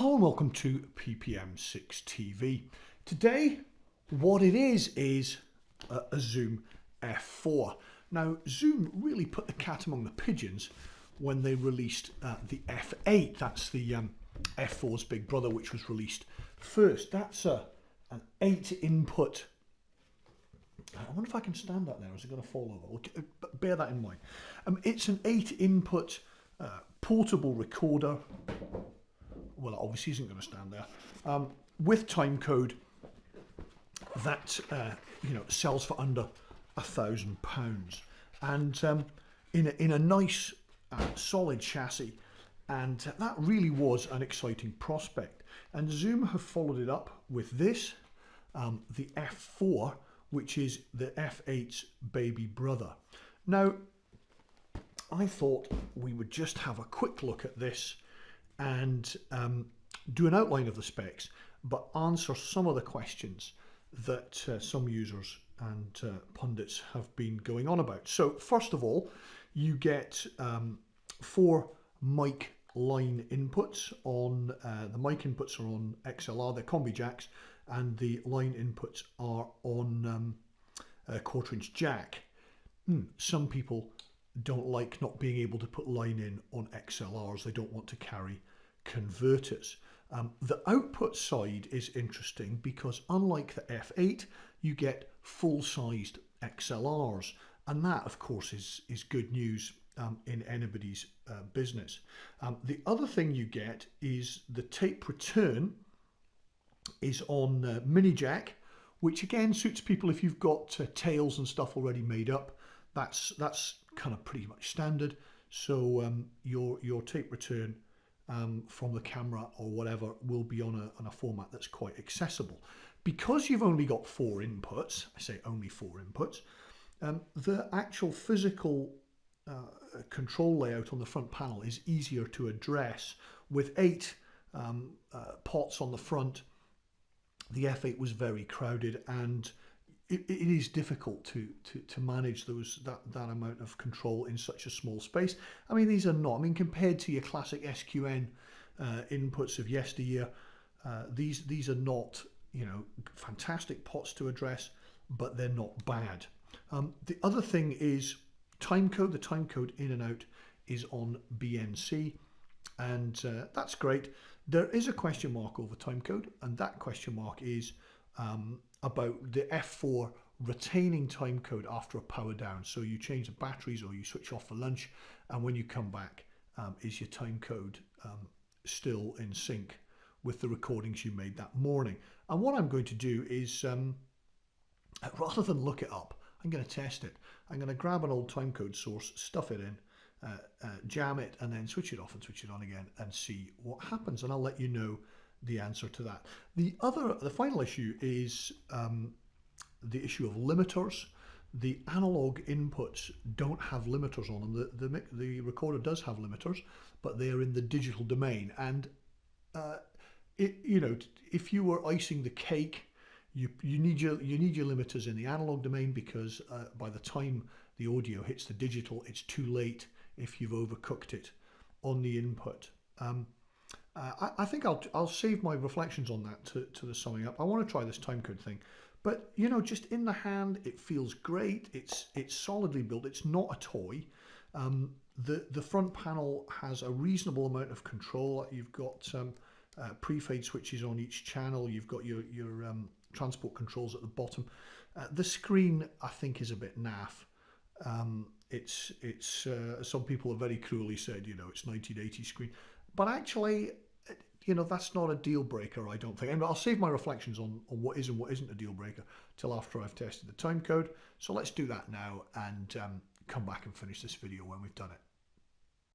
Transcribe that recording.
Hello and welcome to PPM6 TV. Today, what it is a Zoom F4. Now, Zoom really put the cat among the pigeons when they released the F8. That's the F4's big brother, which was released first. That's an 8-input. I wonder if I can stand that now. Is it going to fall over? Bear that in mind. It's an 8-input portable recorder. Well, it obviously isn't going to stand there, with timecode that sells for under £1,000, and in a nice solid chassis, and that really was an exciting prospect. And Zoom have followed it up with this, the F4, which is the F8's baby brother. Now, I thought we would just have a quick look at this and do an outline of the specs, but answer some of the questions that some users and pundits have been going on about. So first of all, you get 4 mic line inputs on, the mic inputs are on XLR, they're combi jacks, and the line inputs are on a 1/4-inch jack. Some people don't like not being able to put line in on XLRs. They don't want to carry converters. The output side is interesting because unlike the F8, you get full-sized XLRs, and that of course is good news in anybody's business. The other thing you get is the tape return is on mini jack, which again suits people if you've got tails and stuff already made up. That's kind of pretty much standard. So your tape return from the camera or whatever will be on a format that's quite accessible. Because you've only got 4 inputs, I say only 4 inputs, the actual physical control layout on the front panel is easier to address. With 8 pots on the front, the F8 was very crowded, and it is difficult to manage that amount of control in such a small space. I mean, these are not, compared to your classic SQN inputs of yesteryear, these are not, fantastic pots to address, but they're not bad. The other thing is timecode. The timecode in and out is on BNC, and that's great. There is a question mark over timecode, and that question mark is about the F4 retaining timecode after a power down. So you change the batteries or you switch off for lunch, and when you come back, is your timecode still in sync with the recordings you made that morning? And what I'm going to do is, rather than look it up, I'm going to test it. I'm going to grab an old timecode source, stuff it in, jam it, and then switch it off and switch it on again and see what happens, and I'll let you know the answer to that. The final issue is the issue of limiters. The analog inputs don't have limiters on them. The recorder does have limiters, but they are in the digital domain, and if you were icing the cake, you need your limiters in the analog domain, because by the time the audio hits the digital, it's too late if you've overcooked it on the input. I think I'll save my reflections on that to the summing up. I want to try this timecode thing, but just in the hand, it feels great. It's solidly built. It's not a toy. The front panel has a reasonable amount of control. You've got pre-fade switches on each channel. You've got your transport controls at the bottom. The screen, I think, is a bit naff. It's some people have very cruelly said, it's 1980 screen, but actually, that's not a deal breaker, I don't think. And I'll save my reflections on what is and what isn't a deal breaker till after I've tested the timecode. So let's do that now and come back and finish this video when we've done it.